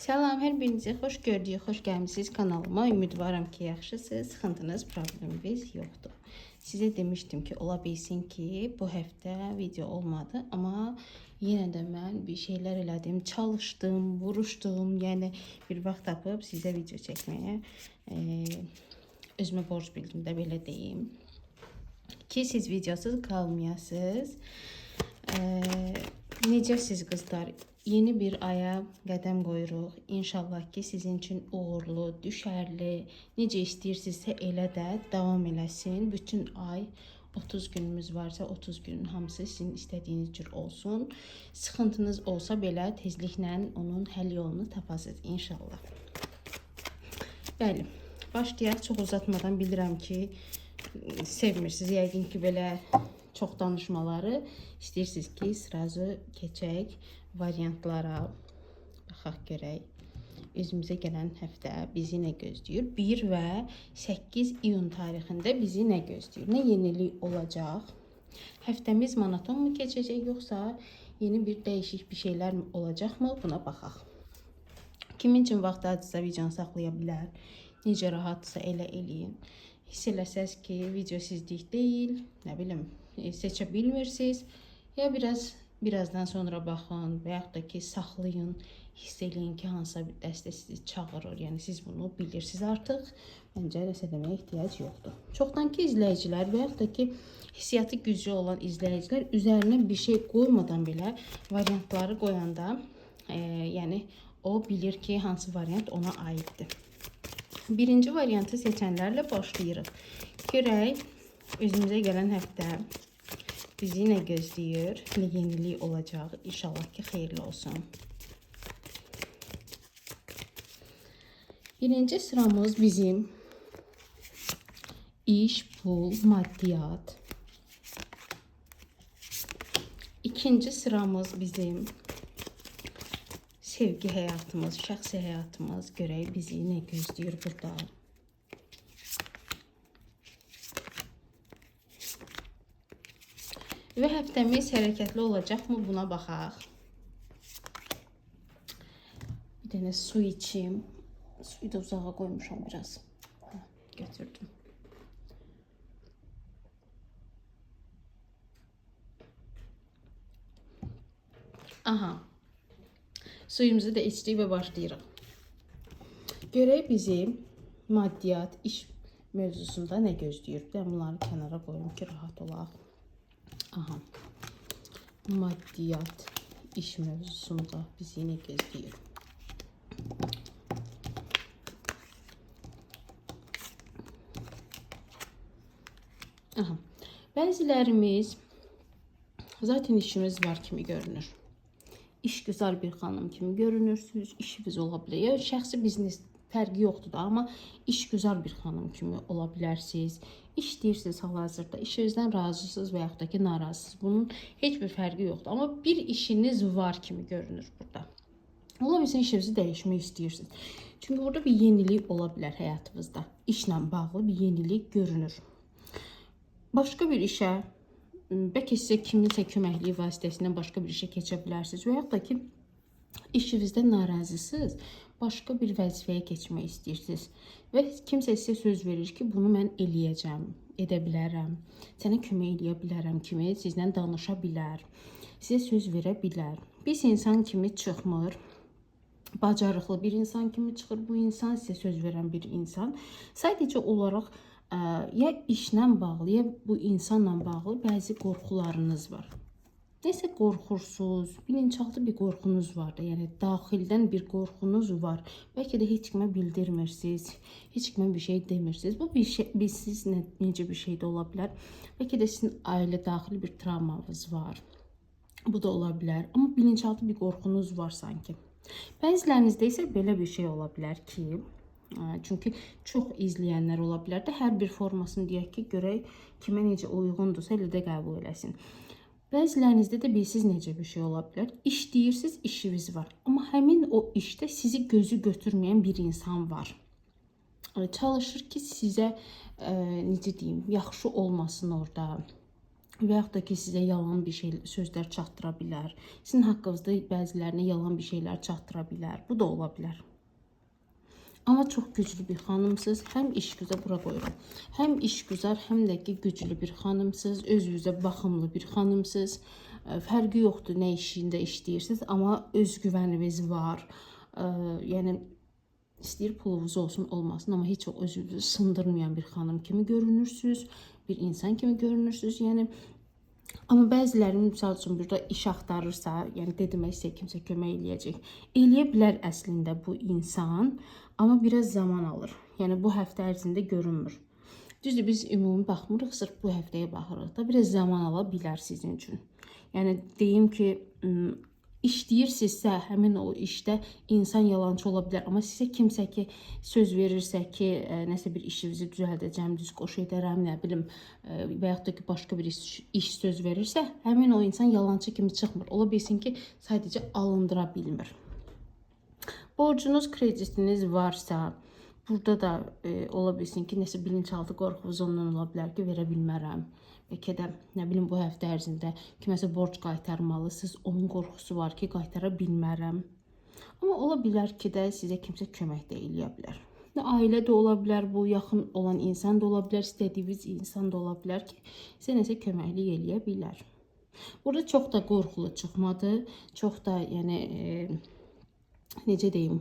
Salam, hər birinizi xoş gördük, xoş gəlmisiniz kanalıma. Ümidvaram ki, yaxşısınız, sıxıntınız, probleminiz yoxdur. Sizə demişdim ki, ola bilsin ki, bu həftə video olmadı, amma yenə də mən bir şeylər elədim, çalışdım, vuruşdum. Yəni bir vaxt tapıb sizə video çəkməyə özümə borc bildim də belə deyim. Ki siz videosuz qalmayasınız. Necəsiz qızlar? Yeni bir aya qədəm qoyuruq. İnşallah ki, sizin üçün uğurlu, düşərli, necə istəyirsinizsə elə də davam eləsin. Bütün ay 30 günümüz varsa 30 günün hamısı sizin istədiyiniz cür olsun. Sıxıntınız olsa belə tezliklə onun həll yolunu tapasınız inşallah. Bəli, başlayaq. Çox uzatmadan bilirəm ki, sevmirsiniz. Yəqin ki, belə çox danışmaları istəyirsiniz ki, sırası keçək variantlara. Baxaq görək. Özümüzə gələn həftə bizi nə gözləyir? 1 və 8 iyun tarixində bizi nə gözləyir? Nə yenilik olacaq? Həftəmiz monoton mu keçəcək, yoxsa yeni bir dəyişik bir şeylər mi olacaqmı? Buna baxaq. Kimin üçün vaxt acısa video saxlaya bilər? Necə rahatsa elə eləyin. Hiss eləsəz ki, video sizlik deyil, nə bilim, seçə bilmirsiniz, ya birazdan sonra baxın və yaxud da ki, saxlayın, hiss eləyin ki, hansısa bir dəstə sizi çağırır. Yəni siz bunu bilirsiniz artıq. Məncə nəsə deməyə ehtiyac yoxdur. Çoxdankı izləyicilər və yaxud da ki, hissiyatı güclü olan izləyicilər üzərinə bir şey qoymadan belə variantları qoyanda, yəni o bilir ki, hansı variant ona aiddir. Birinci variantı seçənlərlə başlayırıq. Görək, özümüzə gələn həftə bizi nə gözləyir, nə yenilik olacaq. İnşallah ki, xeyirli olsun. Birinci sıramız bizim iş, pul, maddiyat. İkinci sıramız bizim sevgi həyatımız, şəxsi həyatımız. Görək bizi nə gözləyir burada. Və həftəmiz hərəkətli olacaqmı, buna baxaq. Bir dənə su içim. Suyu da uzağa qoymuşam biraz. Götürdüm. Aha. Suyumuzu da içdik və başlayırıq. Görək bizi maddiyat, iş mövzusunda nə gözləyir? Bunları kənara qoyum ki, rahat olaq. Aha. Maddiyat, iş mövzusunda bizi nə gözləyir? Aha. Bəzilərimiz zaten işimiz var kimi görünür. İşgüzar bir xanım kimi görünürsünüz. İşiniz ola bilər. Ya şəxsi biznes fərqi yoxdur da, amma işgüzar bir xanım kimi ola bilərsiniz. İşləyirsiniz hal-hazırda, işinizdən razısınız və yaxud da ki, narazısınız. Bunun heç bir fərqi yoxdur. Amma bir işiniz var kimi görünür burada. Ola bilsin işinizi dəyişmək istəyirsiniz. Çünki burada bir yenilik ola bilər həyatınızda. İşlə bağlı bir yenilik görünür. Başqa bir işə, bəlkə sizə kiminsə köməkliyi vasitəsindən başqa bir işə keçə bilərsiniz və yaxud da ki, işinizdə narazısınız, başqa bir vəzifəyə keçmək istəyirsiniz və kimsə sizə söz verir ki, bunu mən eləyəcəm, edə bilərəm, sənə kömək eləyə bilərəm kimi sizlə danışa bilər, sizə söz verə bilər. Biz insan kimi çıxmır, bacarıqlı bir insan kimi çıxır bu insan, sizə söz verən bir insan. Sadəcə olaraq ya işlə bağlı, ya bu insanla bağlı bəzi qorxularınız var. Nəsə qorxursunuz, bilinçaltı bir qorxunuz var da, yəni daxildən bir qorxunuz var. Bəlkə də heç kimə bildirmirsiniz, heç kimə bir şey demirsiniz. Bu siz necə bir şey də ola bilər. Bəlkə də sizin ailə daxili bir travmanız var. Bu da ola bilər, amma bilinçaltı bir qorxunuz var sanki. Bəzilərinizdə isə belə bir şey ola bilər ki, çünki çox izləyənlər ola bilər də, hər bir formasını deyək ki, görək kimə necə uyğundursa elə də qəbul eləsin. Bəzilərinizdə də bilsiz necə bir şey ola bilər. İşləyirsiniz, işiniz var. Amma həmin o işdə sizi gözü götürməyən bir insan var. Çalışır ki, sizə necə deyim, yaxşı olmasın orada. və yaxud da ki, sizə yalan bir şey sözlər çatdıra bilər. Sizin haqqınızda bəzilərinə yalan bir şeylər çatdıra bilər. Bu da ola bilər. Amma çox güclü bir xanımsınız. Həm işgüzar, bura qoyuram. Həm işgüzar, həm də ki, güclü bir xanımsınız. Özünüzə baxımlı bir xanımsınız. Fərqi yoxdur nə işində işləyirsiniz, amma özgüvəniniz var. Yəni istəyir pulunuz olsun, olmasın, amma heç o özünüzü sındırmayan bir xanım kimi görünürsünüz, bir insan kimi görünürsünüz. Yəni amma bəzilərinin misal üçün burada iş axtarırsa, yəni demək istəyir kimsə kömək eləyəcək. Eləyə bilər əslində bu insan, amma biraz zaman alır. Yəni bu həftə ərzində görünmür. Düzdür, biz ümumi baxmırıq, sırf bu həftəyə baxırıq da, biraz zaman ala bilər sizin üçün. Yəni deyim ki, işləyirsinizsə, həmin o işdə insan yalancı ola bilər. Amma sizə kimsə ki, söz verirsə ki, nəsə bir işinizi düzəldəcəm, düz qoş edərəm, nə bilim, və yaxud da ki, başqa bir iş söz verirsə, həmin o insan yalancı kimi çıxmır. Ola bilsin ki, sadəcə alındıra bilmir. Borcunuz, kreditiniz varsa, burada da ola bilsin ki, nəsə bilinçaltı qorxunuz ondan ola bilər ki, verə bilmərəm. Bəlkə də, nə bilim, bu həftə ərzində kiməsə borc qaytarmalısınız, onun qorxusu var ki, qaytara bilmərəm. Amma ola bilər ki də sizə kimsə kömək də eləyə bilər. Ailə də ola bilər, bu yaxın olan insan da ola bilər, istədiyiniz insan da ola bilər ki, sizə nəsə köməklik eləyə bilər. Burada çox da qorxulu çıxmadı, çox da, yəni, necə deyim,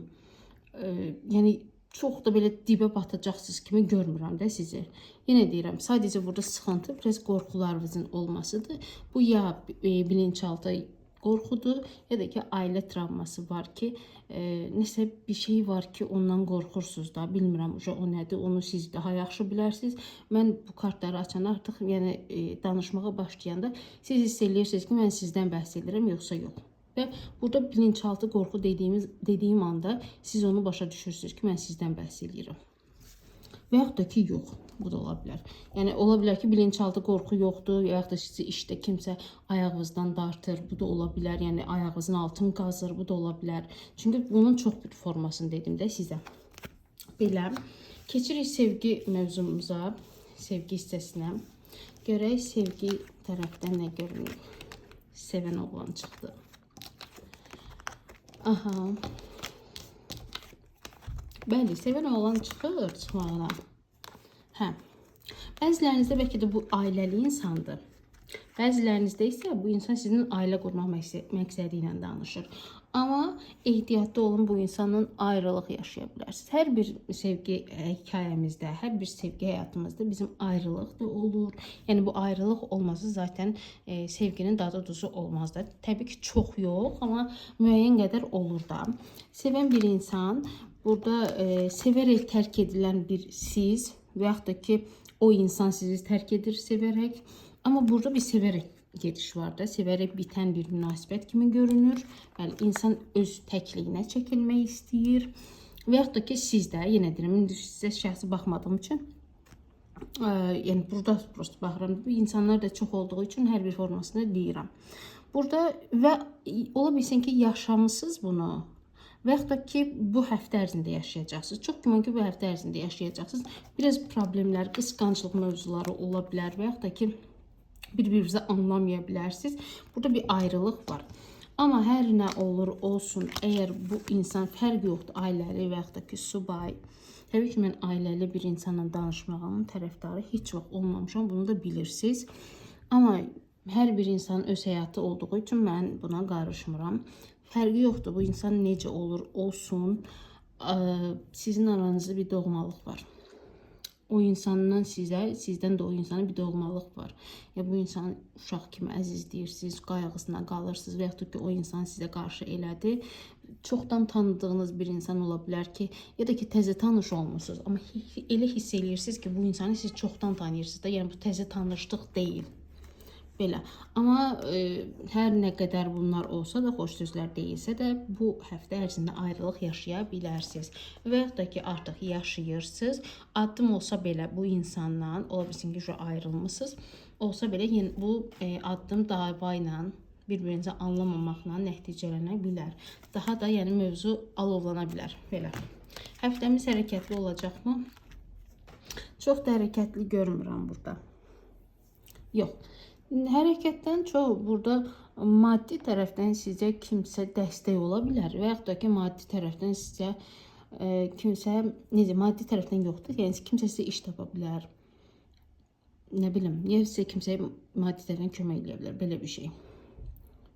yəni, çox da belə dibə batacaqsınız kimi görmürəm də sizi. Yenə deyirəm, sadəcə burada sıxıntı biraz qorxularınızın olmasıdır. Bu ya bilinçaltı qorxudur, ya da ki ailə travması var ki, nəsə bir şey var ki ondan qorxursunuz da, bilmirəm o nədir, onu siz daha yaxşı bilərsiniz. Mən bu kartları açanda artıq yəni danışmağa başlayanda siz hiss edirsiniz ki, mən sizdən bəhs edirəm, yoxsa yox. Və burada bilinçaltı qorxu dediyim anda siz onu başa düşürsünüz ki, mən sizdən bəhs edirəm. Və yaxud da ki, yox. Bu da ola bilər. Yəni, ola bilər ki, bilinçaltı qorxu yoxdur, və yaxud da sizi işdə kimsə ayağınızdan dartır. Bu da ola bilər. Yəni, ayağınızın altını qazır. Bu da ola bilər. Çünki bunun çox bir formasını dedim də sizə. Belə. Keçirik sevgi mövzumuza, sevgi hissəsinə. Görək, sevgi tərəfdən nə görünür? Sevən oğlan çıxdı. Aha. Bəli, sevən oğlan çıxır çıxmağına. Hə. Bəzilərinizdə bəlkə də bu ailəli insandır. Bəzilərinizdə isə bu insan sizin ailə qurmaq məqsədi ilə danışır. Amma ehtiyatlı olun, bu insanın ayrılıq yaşaya bilərsiniz. Hər bir sevgi hekayəmizdə, hər bir sevgi həyatımızda bizim ayrılıq da olur. Yəni bu ayrılıq olması zaten sevginin dadı duzu olmaz da. Təbii ki, çox yox, amma müəyyən qədər olur da. Sevən bir insan, burada sevərək tərk edilən bir siz və yaxud da ki, o insan sizi tərk edir sevərək. Amma burada bir sevərək gediş var da, sevərək bitən bir münasibət kimi görünür. Bəli, insan öz təkliyinə çəkilmək istəyir. Və yaxud da ki, siz də, yenə deyirəm, sizə şəxsi baxmadığım üçün, yəni burada prosto baxıram, bu insanlar da çox olduğu üçün hər bir formasını deyirəm. Burada və ola bilsin ki, yaşamısınız bunu. Və yaxud da ki, bu həftə ərzində yaşayacaqsınız. Çox güman ki, bu həftə ərzində yaşayacaqsınız. Biraz problemlər, qısqanclıq mövzuları ola bilər və yaxud da ki, bir-birinizə anlamaya bilərsiniz. Burada bir ayrılıq var. Amma hər nə olur olsun, əgər bu insan fərq yoxdur, ailəli və yaxud da ki, subay. Təbii ki, mən ailəli bir insanla danışmağımın tərəfdarı heç vaxt olmamışam, bunu da bilirsiniz. Amma hər bir insanın öz həyatı olduğu üçün mən buna qarışmıram. Fərqi yoxdur, bu insan necə olur olsun, sizin aranızda bir doğmalıq var. O insandan sizə, sizdən də o insana bir doğmalıq var. Ya bu insanı uşaq kimi əzizləyirsiniz, qayğısına qalırsınız və yaxud da ki, o insan sizə qarşı elədi. Çoxdan tanıdığınız bir insan ola bilər ki, ya da ki, təzə tanış olmuşsunuz. Amma elə hiss edirsiniz ki, bu insanı siz çoxdan tanıyırsınız da, yəni bu təzə tanışlıq deyil. Belə. Amma hər nə qədər bunlar olsa da, xoş sözlər deyilsə də, bu həftə ərzində ayrılıq yaşaya bilərsiniz. Və yaxud da ki, artıq yaşayırsınız. Addım olsa belə bu insandan, ola bilsin ki, ayrılmışsınız. Olsa belə bu addım dava ilə, bir-birinizə anlamamaqla nəticələnə bilər. Daha da yəni mövzu alovlana bilər. Belə. Həftəmiz hərəkətli olacaqmı? Çox da hərəkətli görmürəm burada. Yox. Hərəkətdən çox burada maddi tərəfdən sizə kimsə dəstək ola bilər və yaxud da ki, maddi tərəfdən sizə kimsə, necə, maddi tərəfdən yoxdur, yəni kimsə sizə iş tapa bilər. Nə bilim, ya sizə kimsə maddi tərəfdən kömək edə bilər, belə bir şey.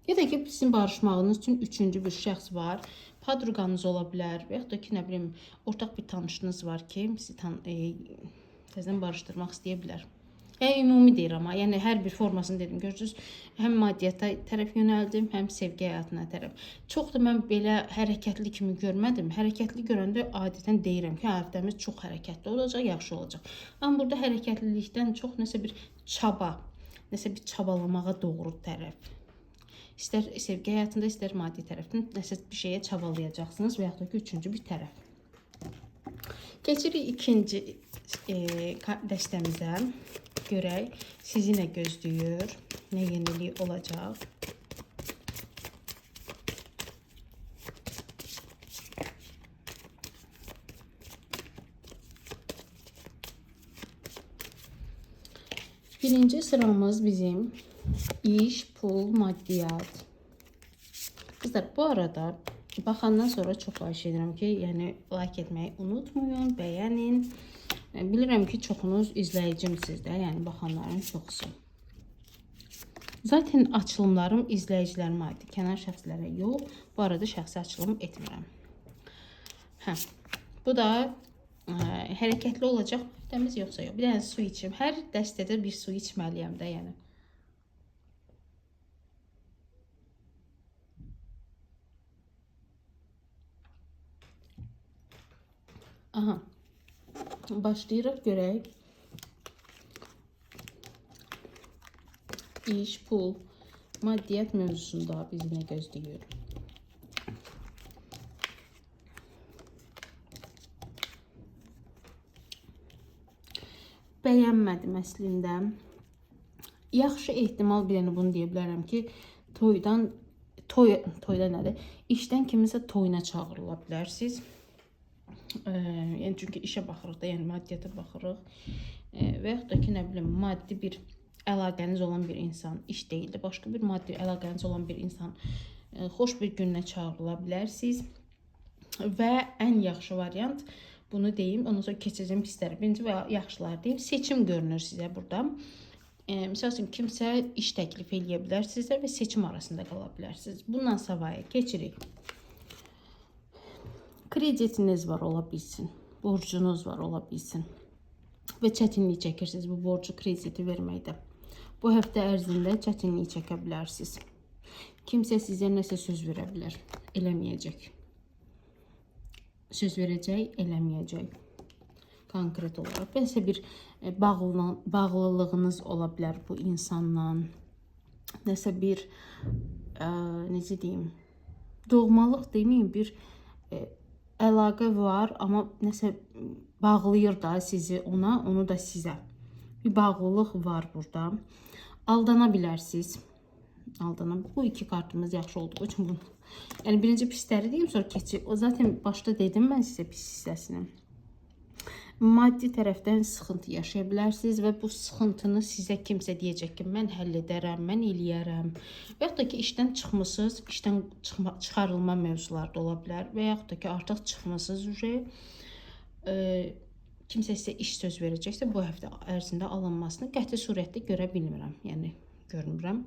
Ya da ki, sizin barışmağınız üçün üçüncü bir şəxs var, padruqanız ola bilər və yaxud da ki, nə bilim, ortaq bir tanışınız var ki, sizi təzədən barışdırmaq istəyə bilər. Ümumi deyir amma, yəni hər bir formasını dedim, görürsünüz, həm maddiyyata tərəf yönəldim, həm sevgi həyatına tərəf. Çox da mən belə hərəkətli kimi görmədim. Hərəkətli görəndə adətən deyirəm ki, həftəmiz çox hərəkətli olacaq, yaxşı olacaq. Amma burada hərəkətlilikdən çox nəsə bir çaba, nəsə bir çabalamağa doğru tərəf. İstər sevgi həyatında, istər maddi tərəfdən nəsə bir şeyə çabalayacaqsınız və yaxud da ki, üçüncü bir tərəf. Keçirik ikinci dəstəmizə. Görək, sizi nə gözləyir, nə yenilik olacaq. Birinci sıramız bizim iş, pul, maddiyat. Kızlar, bu arada baxandan sonra çox xahiş edirəm ki, yəni like etməyi unutmayın, bəyənin. Bilirəm ki, çoxunuz izləyicimsiz də, yəni baxanların çoxusu. Zaten açılımlarım izləyicilərimə aiddir, kənar şəxslərə yox. Bu arada şəxsi açılım etmirəm. Bu da hərəkətli olacaq dəmiz yoxsa yox. Bir dənə su içim. Hər dəstədə bir su içməliyəm də, yəni. Aha. Başlayırıq, görək. İş, pul, maddiyat mövzusunda bizi nə gözləyir? Bəyənmədim əslində. Yaxşı ehtimal bir dənə bunu deyə bilərəm ki, toyda nədir? İşdən kiminsə toyuna çağırıla bilərsiniz. Yəni çünki işə baxırıq da, yəni maddiyyata baxırıq. Və yaxud da ki, nə bilim, maddi bir əlaqəniz olan bir insan, iş deyil də, başqa bir maddi əlaqəniz olan bir insan xoş bir gününə çağırıla bilərsiniz. Və ən yaxşı variant, bunu deyim, ondan sonra keçəcəm hissləri. Birinci və yaxşılar deyim, seçim görünür sizə burada. Misal üçün, kimsə iş təklif eləyə bilər sizə və seçim arasında qala bilərsiniz. Bundan savayı keçirik. Kreditiniz var ola bilsin, borcunuz var ola bilsin və çətinlik çəkirsiniz bu borcu, krediti verməkdə. Bu həftə ərzində çətinlik çəkə bilərsiniz. Kimsə sizə nəsə söz verə bilər, eləməyəcək. Söz verəcək, eləməyəcək. Konkret olaraq. Nəsə bir bağlılığınız ola bilər bu insanla. Nəsə bir, necə deyim, doğmalıq deməyim, bir əlaqə var, amma nəsə bağlayır da sizi ona, onu da sizə. Bir bağlılıq var burada. Aldana bilərsiniz. Bu iki kartımız yaxşı olduğu üçün bunu. Yəni birinci pisləri deyim, sonra keçir. O zaten başda dedim mən sizə pis hissəsini. Maddi tərəfdən sıxıntı yaşaya bilərsiniz və bu sıxıntını sizə kimsə deyəcək ki, mən həll edərəm, mən eləyərəm. Və yaxud da ki, işdən çıxmısınız, işdən çıxarılma mövzuları da ola bilər. Və yaxud da ki, artıq çıxmısınız, kimsə sizə iş söz verəcəksə, bu həftə ərzində alınmasını qəti surətdə görə bilmirəm, yəni görmürəm.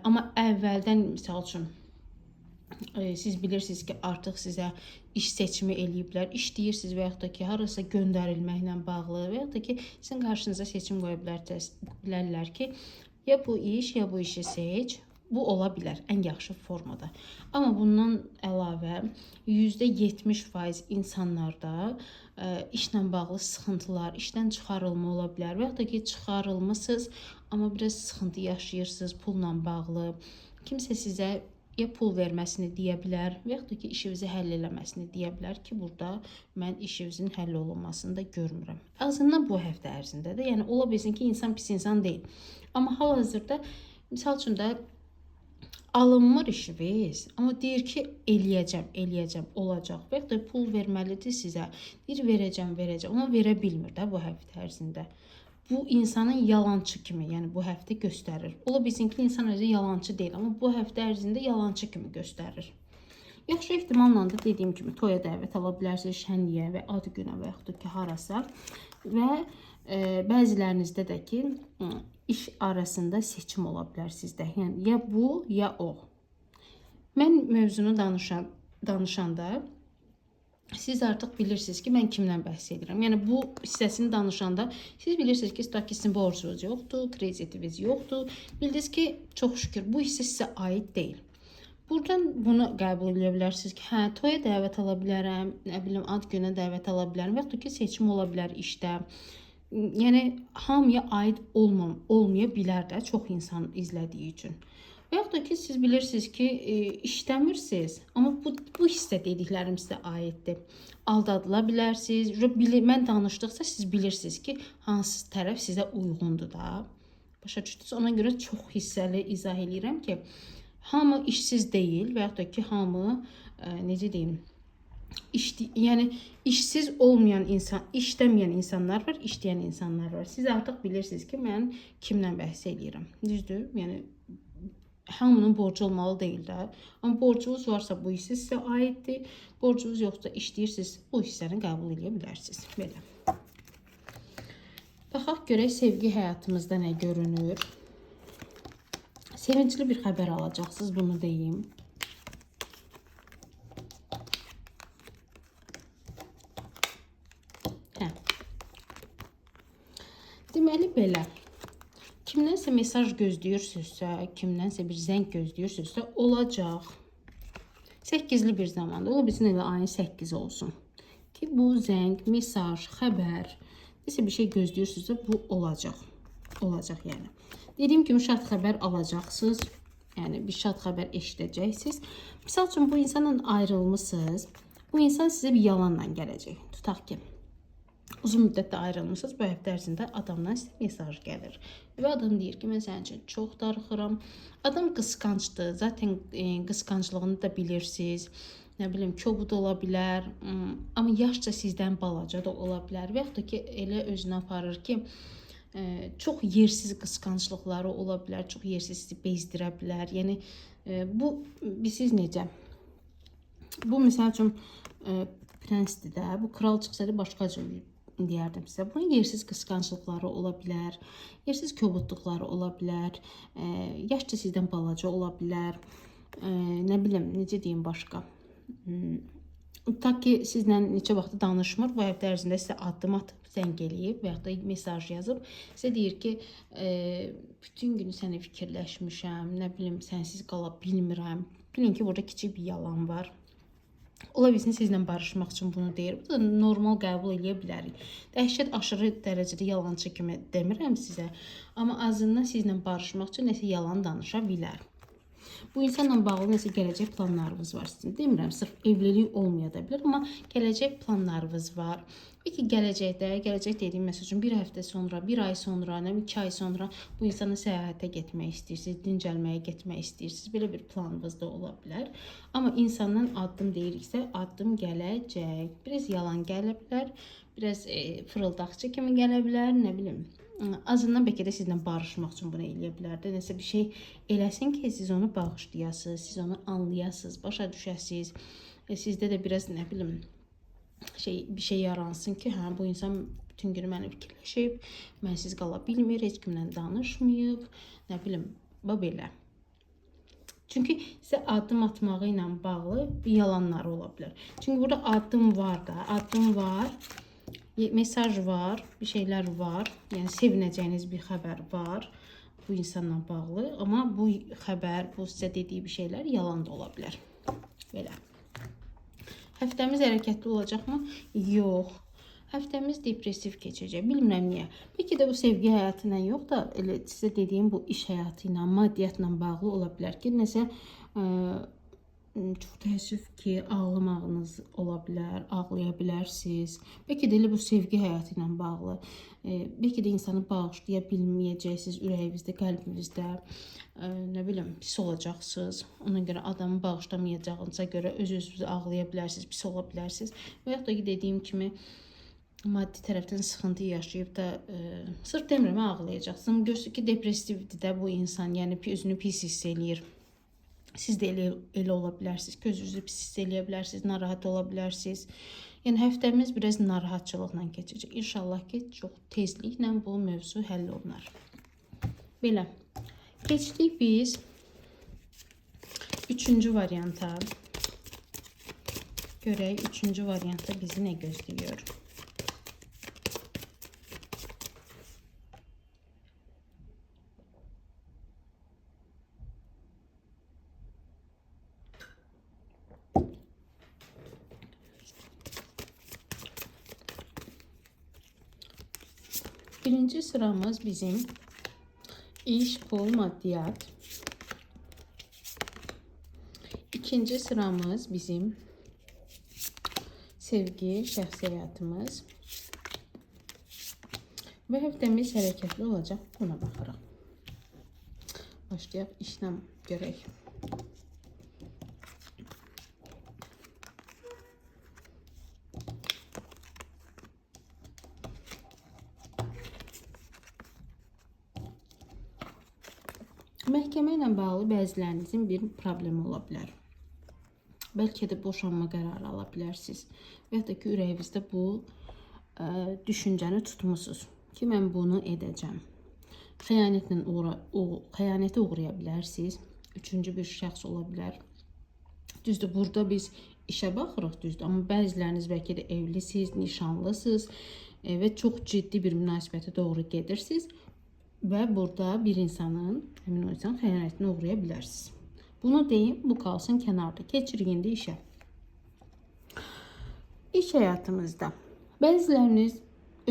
Amma əvvəldən, misal üçün, siz bilirsiniz ki, artıq sizə iş seçimi eləyiblər, işləyirsiniz və yaxud da ki, harasa göndərilməklə bağlı və yaxud da ki, sizin qarşınıza seçim qoya bilərlər ki, ya bu iş, ya bu işi seç. Bu ola bilər ən yaxşı formada. Amma bundan əlavə %70% insanlarda işlə bağlı sıxıntılar, işdən çıxarılma ola bilər və yaxud da ki, çıxarılmısınız, amma biraz sıxıntı yaşayırsınız pulla bağlı. Kimsə sizə ya pul verməsini deyə bilər və yaxud da ki, işinizi həll eləməsini deyə bilər ki, burada mən işinizin həll olunmasını da görmürəm. Azından bu həftə ərzində də, yəni ola bilsin ki, insan pis insan deyil. Amma hal-hazırda, misal üçün də alınmır işiniz, amma deyir ki, eləyəcəm, olacaq və yaxud da pul verməlidir sizə. Deyir, verəcəm, amma verə bilmir də bu həftə ərzində. bu insanın yalancı kimi, yəni bu həftə göstərir. Ola bilsin ki, insan özü yalancı deyil, amma bu həftə ərzində yalancı kimi göstərir. Yaxşı ehtimalla da dediyim kimi toya dəvət ala bilərsiniz, şənliyə və ad günə və yaxud da ki, harasa. Və bəzilərinizdə də ki, iş arasında seçim ola bilər sizdə. Yəni ya bu, ya o. Mən mövzunu danışanda siz artıq bilirsiniz ki, mən kimdən bəhs edirəm. Yəni bu hissəsini danışanda siz bilirsiniz ki, sizin borcunuz yoxdur, kreditiniz yoxdur. Bildiniz ki, çox şükür bu hissə sizə aid deyil. Buradan bunu qəbul edə bilərsiniz ki, hə, toya dəvət ala bilərəm, nə bilim, ad günə dəvət ala bilərəm və yaxud da ki, seçim ola bilər işdə. Yəni hamıya aid olmaya bilər də, çox insan izlədiyi üçün. Və yaxud da ki, siz bilirsiniz ki, işləmirsiniz, amma bu hissə dediklərim sizə aiddir. Aldadıla bilərsiniz. Mən danışdıqca siz bilirsiniz ki, hansı tərəf sizə uyğundur da. Başa düşdünüz? Ona görə çox hissəli izah edirəm ki, hamı işsiz deyil və yaxud da ki, hamı, necə deyim, yəni işsiz olmayan insan, işləməyən insanlar var, işləyən insanlar var. Siz artıq bilirsiniz ki, mən kimdən bəhs edirəm. Düzdür? Yəni hamının borcu olmalı deyil də. Amma borcunuz varsa bu hissə sizə aiddir. Borcunuz yoxsa işləyirsiniz, bu hissəni qəbul edə bilərsiniz. Belə. Baxaq görək sevgi həyatımızda nə görünür. Sevincli bir xəbər alacaqsınız, bunu deyim. Deməli belə. Kimdənsə mesaj gözləyirsinizsə, kimdənsə bir zəng gözləyirsinizsə, olacaq. 8-li bir zamanda, ola bilsin elə ayın 8 olsun. Ki bu zəng, mesaj, xəbər, nəsə bir şey gözləyirsinizsə, bu olacaq. Olacaq yəni. Dediyim kimi şad xəbər alacaqsınız. Yəni bir şad xəbər eşidəcəksiniz. Misal üçün bu insanla ayrılmışsınız. Bu insan sizə bir yalanla gələcək. Tutaq ki, uzun müddətdə ayrılmışsınız, bu həftə ərzində adamdan sizə mesaj gəlir. Və adam deyir ki, mən sənin üçün çox darıxıram. Adam qısqancdır, zaten qısqanclığını da bilirsiniz. Nə bilim, kobud ola bilər, amma yaşca sizdən balaca da ola bilər. Və yaxud da ki, elə özünə aparır ki, çox yersiz qısqanclıqları ola bilər, çox yersiz sizi bezdirə bilər. Yəni, bu, siz necə? Bu, misal üçün, prensdir də, bu kral çıxsaydı başqa cür deyərdim sizə. Bunun yersiz qısqanclıqları ola bilər, yersiz kobudluqları ola bilər, yaşca sizdən balaca ola bilər, nə bilim, necə deyim başqa. Ta ki, sizlə neçə vaxtı danışmır, bu həftə ərzində sizə addım atıb, zəng eləyib və yaxud da mesaj yazıb. Sizə deyir ki, bütün günü səni fikirləşmişəm, nə bilim, sənsiz qala bilmirəm. Bilin ki, burada kiçik bir yalan var. Ola bilsin sizlə barışmaq üçün bunu deyir. Bu da normal qəbul edə bilərik. Dəhşət aşırı dərəcədə yalancı kimi demirəm sizə. Amma azından sizlə barışmaq üçün nəsə yalan danışa bilər. Bu insanla bağlı nəsə gələcək planlarınız var sizin. Demirəm, sırf evlilik olmaya da bilər, amma gələcək planlarınız var. Peki gələcəkdə, gələcək dediyim məsəl üçün bir həftə sonra, bir ay sonra, 2 ay sonra bu insana səyahətə getmək istəyirsiniz, dincəlməyə getmək istəyirsiniz. Belə bir planınız da ola bilər. Amma insandan addım deyiriksə, addım gələcək. Biraz yalan gələ bilər, biraz fırıldaqçı kimi gələ bilər, nə bilim. Azından bəlkə də sizlə barışmaq üçün bunu eləyə bilər də. Nəsə bir şey eləsin ki, siz onu bağışlayasınız, siz onu anlayasınız, başa düşəsiniz. Sizdə də biraz, nə bilim, bir şey yaransın ki, hə, bu insan bütün günü məni fikirləşib, mənsiz qala bilmir, heç kimlə danışmayıb, nə bilim, belə. Çünki sizə addım atmağı ilə bağlı bir yalanlar ola bilər. Çünki burada addım var da, addım var, mesaj var, bir şeylər var, yəni sevinəcəyiniz bir xəbər var bu insanla bağlı, amma bu xəbər, bu sizə dediyi bir şeylər yalan da ola bilər. Belə. Həftəmiz hərəkətli olacaqmı? Yox. Həftəmiz depressiv keçəcək. Bilmirəm niyə. Bəlkə də bu sevgi həyatı ilə yox da, elə sizə dediyim bu iş həyatı ilə, maddiyatla bağlı ola bilər ki, nəsə çox təəssüf ki, ağlamağınız ola bilər, ağlaya bilərsiniz. Bəlkə də elə bu sevgi həyatı ilə bağlı. Bəlkə də insanı bağışlaya bilməyəcəksiniz ürəyinizdə, qəlbinizdə. Nə bilim, pis olacaqsınız. Ona görə adamı bağışlamayacağınıza görə öz-özünüzü ağlaya bilərsiniz, pis ola bilərsiniz. Və yaxud da ki, dediyim kimi, maddi tərəfdən sıxıntı yaşayıb da sırf demirəm ağlayacaqsın. Görürsün ki, depressivdir də bu insan, yəni özünü pis hiss eləyir. Siz də elə ola bilərsiniz, gözünüzü pis hiss eləyə bilərsiniz, narahat ola bilərsiniz. Yəni həftəmiz biraz narahatçılıqla keçəcək. İnşallah ki, çox tezliklə bu mövzu həll olunar. Belə. Keçdik biz 3-cü varianta. Görək 3-cü variantda bizi nə gözləyir. Birinci sıramız bizim iş, pul, maddiyat. İkinci sıramız bizim sevgi, şəxsi həyatımız. Və həftəmiz hərəkətli olacaq. Buna baxaraq. Başlayaq işlə görək. Məhkəmə ilə bağlı bəzilərinizin bir problemi ola bilər. Bəlkə də boşanma qərarı ala bilərsiniz. Və ya da ki, ürəyinizdə bu düşüncəni tutmusunuz ki, mən bunu edəcəm. Xəyanətə uğraya bilərsiniz. Üçüncü bir şəxs ola bilər. Düzdür, burada biz işə baxırıq, düzdür. Amma bəziləriniz bəlkə də evlisiniz, nişanlısınız və çox ciddi bir münasibətə doğru gedirsiniz. Və burada bir insanın, həmin o insan xəyanətinə uğraya bilərsiniz. Bunu deyim, bu qalsın kənarda. Keçirik indi işə. İş həyatımızda bəziləriniz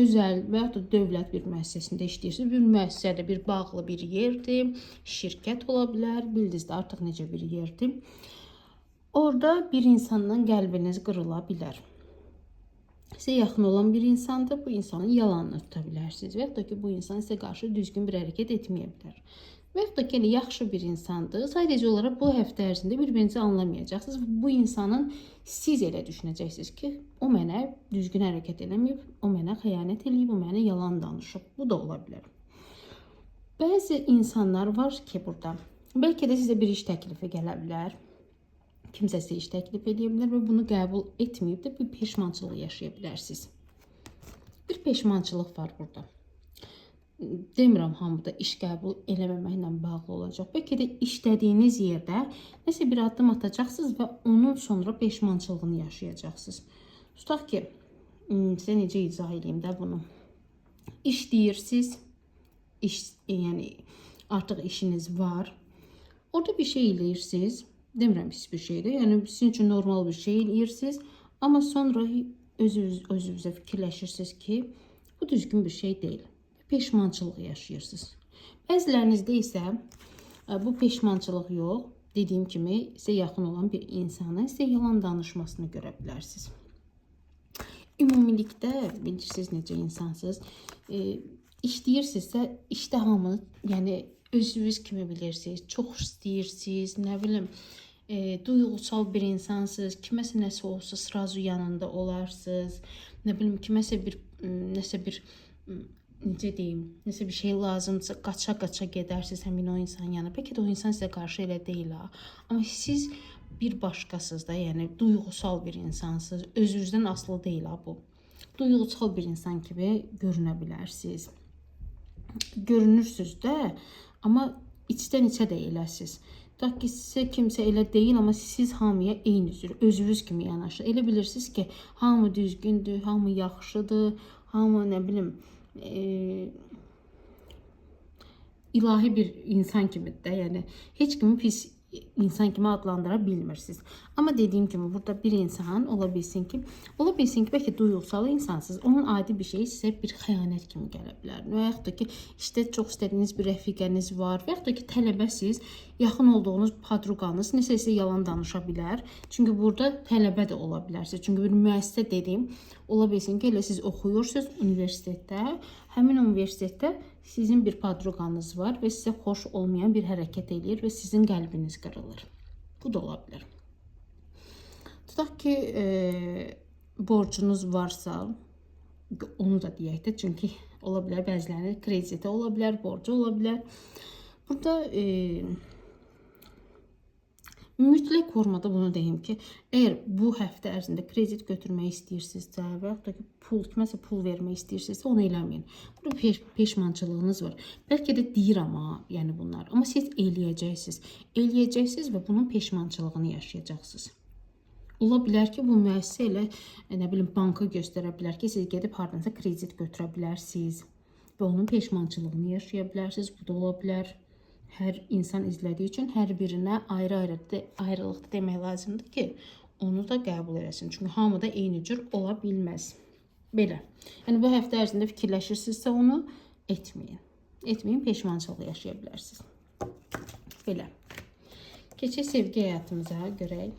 özəl və ya da dövlət bir müəssisəsində işləyirsiniz. Bir müəssisədə bir bağlı bir yerdir, şirkət ola bilər, bildiniz də artıq necə bir yerdir. Orada bir insandan qəlbiniz qırıla bilər. Sizə yaxın olan bir insandır, bu insanın yalanını tuta bilərsiniz. Və ya da ki, bu insan sizə qarşı düzgün bir hərəkət etməyə bilər. Və ya da ki, yaxşı bir insandır. Sadəcə olaraq bu həftə ərzində bir-birinizi anlamayacaqsınız. Bu insanın siz elə düşünəcəksiniz ki, o mənə düzgün hərəkət eləməyib, o mənə xəyanət eləyib, o mənə yalan danışıb. Bu da ola bilər. Bəzi insanlar var ki, burada bəlkə də sizə bir iş təklifi gələ bilər. Kimsə sizə iş təklif edə bilər və bunu qəbul etməyib də bir peşmançılıq yaşaya bilərsiniz. Bir peşmançılıq var burada. Demirəm, hamıda iş qəbul eləməməklə bağlı olacaq. Bəlkə də işlədiyiniz yerdə nəsə bir addım atacaqsınız və onun sonra peşmançılığını yaşayacaqsınız. Tutaq ki, sizə necə izah edeyim də bunu. İşləyirsiniz, yəni artıq işiniz var. Orada bir şey eləyirsiniz. Demirəm pis bir şeydir. Yəni sizin üçün normal bir şey eləyirsiniz. Amma sonra özünüzə fikirləşirsiniz ki, bu düzgün bir şey deyil. Peşmançılıq yaşayırsınız. Bəzilərinizdə isə bu peşmançılıq yox, dediyim kimi sizə yaxın olan bir insanın sizə yalan danışmasını görə bilərsiniz. Ümumilikdə bilirsiniz necə insansınız. İşləyirsinizsə, işdə hamı, yəni özünüz kimi bilirsiniz, çox istəyirsiniz, nə bilim, duyğusal bir insansınız, kiməsə nəsə olsa sразу yanında olarsınız, nə bilim, kiməsə nəsə bir necə deyim, nəsə bir şey lazımdırsa qaça-qaça gedərsiniz həmin o insan yanına. Bəlkə də o insan sizə qarşı elə deyil ha. Amma siz bir başqasınız da, yəni duyğusal bir insansınız, özünüzdən asılı deyil ha bu. Duyğusal bir insan kimi görünə bilərsiniz. Görünürsünüz də, amma içdən içə də eləsiniz. Tutaq ki, sizə kimsə elə deyil, amma siz hamıya eyni cür, özünüz kimi yanaşır. Elə bilirsiniz ki, hamı düzgündür, hamı yaxşıdır, hamı nə bilim, ilahi bir insan kimidir də, yəni heç kimi pis insan kimi adlandıra bilmirsiniz. Amma dediyim kimi burada bir insan ola bilsin ki, bəlkə duyğusal insansınız. Onun adi bir şeyi sizə bir xəyanət kimi gələ bilər. Və yaxud da ki, işte çox istədiyiniz bir rəfiqəniz var. Və yaxud da ki, tələbəsiz, yaxın olduğunuz padruqanız nəsə sizə yalan danışa bilər. Çünki burada tələbə də ola bilərsiniz. Çünki bir müəssisə dediyim, ola bilsin ki, elə siz oxuyursunuz universitetdə. Həmin universitetdə sizin bir padruqanız var və sizə xoş olmayan bir hərəkət eləyir və sizin qəlbiniz qırılır. Bu da ola bilər. Tutaq ki, borcunuz varsa, Onu da deyək də, çünki ola bilər bəzilərinin krediti ola bilər, borcu ola bilər. Burada mütləq formada bunu deyim ki, əgər bu həftə ərzində kredit götürmək istəyirsinizsə və yaxud da ki, kiməsə pul vermək istəyirsinizsə, onu eləməyin. Burada peşmançılığınız var. Bəlkə də deyir amma, yəni bunlar. Amma siz eləyəcəksiniz. Eləyəcəksiniz və bunun peşmançılığını yaşayacaqsınız. Ola bilər ki, bu müəssisə elə, nə bilim, banka göstərə bilər ki, siz gedib hardansa kredit götürə bilərsiniz və onun peşmançılığını yaşaya bilərsiniz. Bu da ola bilər. Hər insan izlədiyi üçün hər birinə ayrılıqda demək lazımdır ki, onu da qəbul eləsin. Çünki hamı da eyni cür ola bilməz. Belə. Yəni bu həftə ərzində fikirləşirsinizsə onu etməyin. Etməyin, peşmançılıq yaşaya bilərsiniz. Belə. Keçək sevgi həyatımıza görək.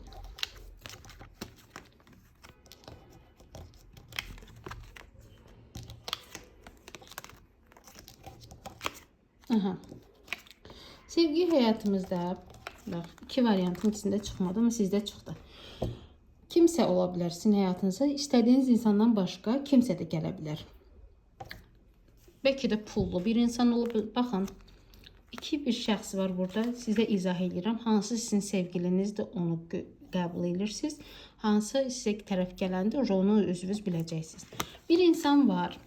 Aha. Sevgi həyatımızda, bax, iki variantın ikisində çıxmadı, amma sizdə çıxdı. Kimsə ola bilər sizin həyatınıza, istədiyiniz insandan başqa kimsə də gələ bilər. Bəlkə də pullu bir insan olub, baxın, bir şəxs var burada, sizə izah edirəm. Hansı sizin sevgilinizdir, onu qəbul edirsiniz. Hansı sizə tərəf gələndir, onu özünüz biləcəksiniz. Bir insan var,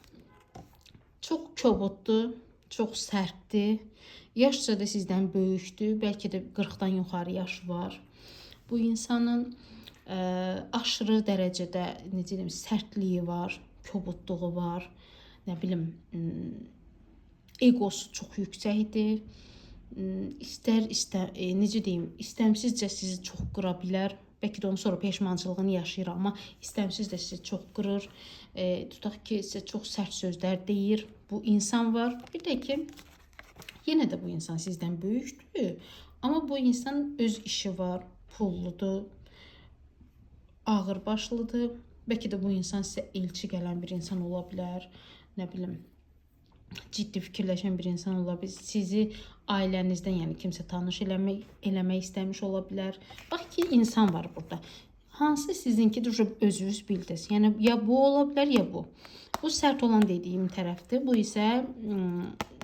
çox kobuddur, çox sərtdir. Yaşca da sizdən böyükdür, bəlkə də 40-dan yuxarı yaşı var. Bu insanın aşırı dərəcədə, necə deyim, sərtliyi var, kobudluğu var, nə bilim, egosu çox yüksəkdir. Necə deyim, istəmsizcə sizi çox qıra bilər. Bəlkə də onun sonra peşmançılığını yaşayır, amma istəmsizcə sizi çox qırır. Tutaq ki, sizə çox sərt sözlər deyir. Bu insan var. Bir də ki, yenə də bu insan sizdən böyükdür, amma bu insan öz işi var, pulludur, ağırbaşlıdır. Bəlkə də bu insan sizə elçi gələn bir insan ola bilər, nə bilim, ciddi fikirləşən bir insan ola bilər. Sizi ailənizdən, yəni kimsə tanış eləmək istəmiş ola bilər. Bax ki, insan var burada. Hansı sizinkidir, özünüz bildiniz. Yəni, ya bu ola bilər, ya bu. Bu sərt olan dediyim tərəfdir. Bu isə,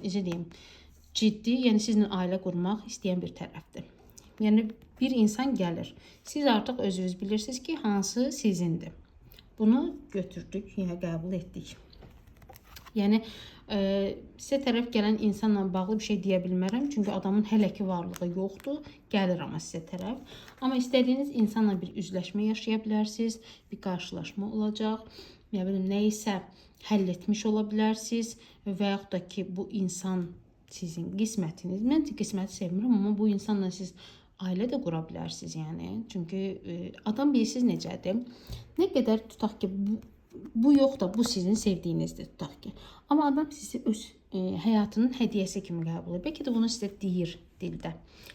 necə deyim, ciddi, yəni sizinlə ailə qurmaq istəyən bir tərəfdir. Yəni bir insan gəlir. Siz artıq özünüz bilirsiniz ki, hansı sizindir. Bunu götürdük, yəni qəbul etdik. Yəni sizə tərəf gələn insanla bağlı bir şey deyə bilmərəm, çünki adamın hələ ki varlığı yoxdur, gəlir amma sizə tərəf. Amma istədiyiniz insanla bir üzləşmə yaşaya bilərsiniz, bir qarşılaşma olacaq, nə bilim, nə isə həll etmiş ola bilərsiniz və yaxud da ki, bu insan sizin qismətiniz. Mən qisməti sevmirəm, amma bu insanla siz ailə də qura bilərsiniz, yəni. Çünki adam bilirsiniz necədir. Nə qədər tutaq ki, bu yox da, bu sizin sevdiyinizdir, tutaq ki. Amma adam sizi öz həyatının hədiyyəsi kimi qəbul edir. Bəlkə də bunu sizə deyir dildə.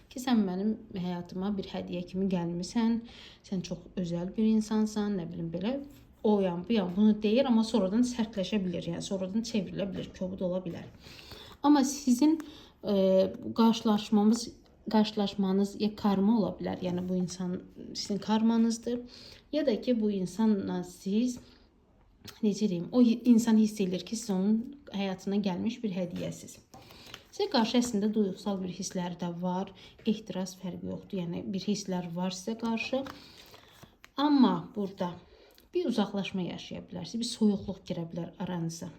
Ki, sən mənim həyatıma bir hədiyyə kimi gəlmirsən, sən çox özəl bir insansan, nə bilim belə. O yan, bu yan bunu deyir, amma sonradan sərtləşə bilir, yəni sonradan çevrilə bilir, kobud ola bilər. Amma sizin qarşılaşmanız ya karma ola bilər, yəni bu insan sizin karmanızdır, ya da ki bu insanla siz, necə deyim, o insan hiss edir ki, siz onun həyatına gəlmiş bir hədiyyəsiz. Sizə qarşı əslində duyğusal bir hisslər də var, ehtiras fərqi yoxdur, yəni bir hisslər var sizə qarşı. Amma burada bir uzaqlaşma yaşaya bilərsiniz, bir soyuqluq girə bilər aranıza.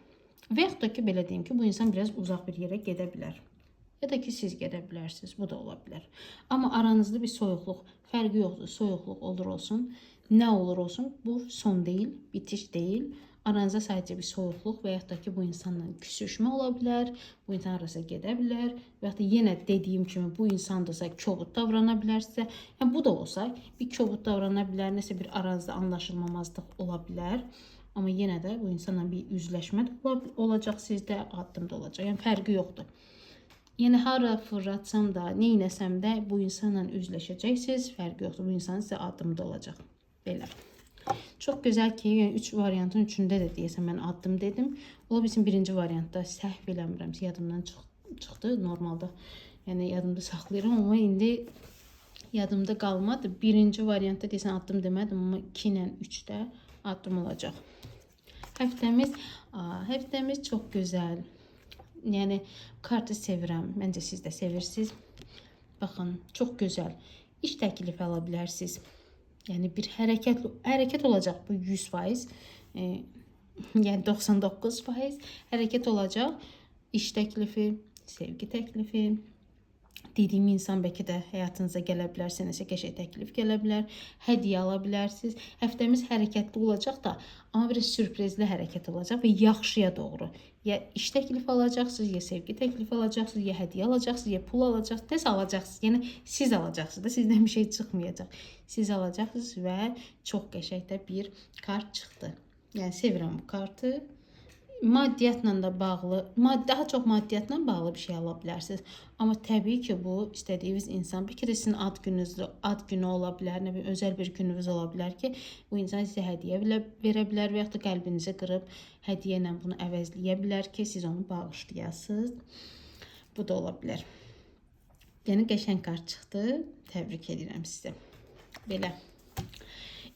Və yaxud da ki, belə deyim ki, bu insan biraz uzaq bir yerə gedə bilər. Ya da ki, siz gedə bilərsiniz, bu da ola bilər. Amma aranızda bir soyuqluq, fərqi yoxdur, soyuqluq olur olsun, nə olur olsun, bu son deyil, bitiş deyil. Aranızda sadəcə bir soyuqluq və yaxud da ki, bu insanla küsüşmə ola bilər, bu insan arasına gedə bilər və yaxud da yenə dediyim kimi bu insandırsa kobud davrana bilərsə, yəni bu da olsa bir kobud davrana bilər, nəsə bir aranızda anlaşılmamazlıq ola bilər. Amma yenə də bu insanla bir üzləşmə olacaq sizdə, addımda olacaq. Yəni fərqi yoxdur. Yəni hara fırlatsam da, neynəsəm də bu insanla üzləşəcəksiniz, fərqi yoxdur. Bu insan sizə addımda olacaq. Belə. Çox gözəl ki, yəni 3 variantın üçündə də deyəsəm mən addım dedim. Ola bilsin birinci variantda səhv eləmirəmsə yadımdan çıxdı normalda. Yəni yadımda saxlayıram, amma indi yadımda qalmadı. Birinci variantda deyəsən addım demədim, amma 2 ilə 3-də addım olacaq. Həftəmiz, həftəmiz çox gözəl. Yəni kartı sevirəm. Məncə siz də sevirsiniz. Baxın, çox gözəl. İş təklifi ala bilərsiniz. Yəni bir hərəkət olacaq bu 100%. Yəni 99% hərəkət olacaq. İş təklifi, sevgi təklifi. Dediyim insan bəlkə də həyatınıza gələ bilər, sənəsə qəşəng təklif gələ bilər, hədiyyə ala bilərsiniz. Həftəmiz hərəkətli olacaq da, amma bir sürprizli hərəkət olacaq və yaxşıya doğru. Ya iş təklifi alacaqsınız, ya sevgi təklifi alacaqsınız, ya hədiyyə alacaqsınız, ya pul alacaqsınız, nəsə alacaqsınız. Yəni siz alacaqsınız da, sizdən bir şey çıxmayacaq. Siz alacaqsınız və çox qəşəng də bir kart çıxdı. Yəni sevirəm bu kartı. Maddiyyatla da bağlı, daha çox maddiyyatla bağlı bir şey ala bilərsiniz. Amma təbii ki, bu istədiyiniz insan, bir kere sizin ad günü ola bilər, nə bilim, özəl bir gününüz ola bilər ki, bu insan sizə hədiyyə verə bilər və yaxud da qəlbinizi qırıb hədiyyə ilə bunu əvəzləyə bilər ki, siz onu bağışlayasınız. Bu da ola bilər. Yəni qəşəng kart çıxdı. Təbrik edirəm sizi. Belə.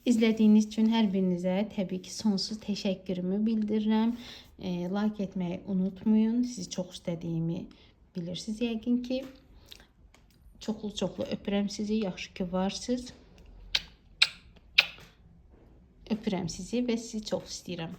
İzlədiyiniz üçün hər birinizə təbii ki, sonsuz təşəkkürümü bildirirəm. Like etməyi unutmayın. Sizi çox istədiyimi bilirsiniz yəqin ki. Çoxlu öpürəm sizi. Yaxşı ki varsınız. Öpürəm sizi və sizi çox istəyirəm.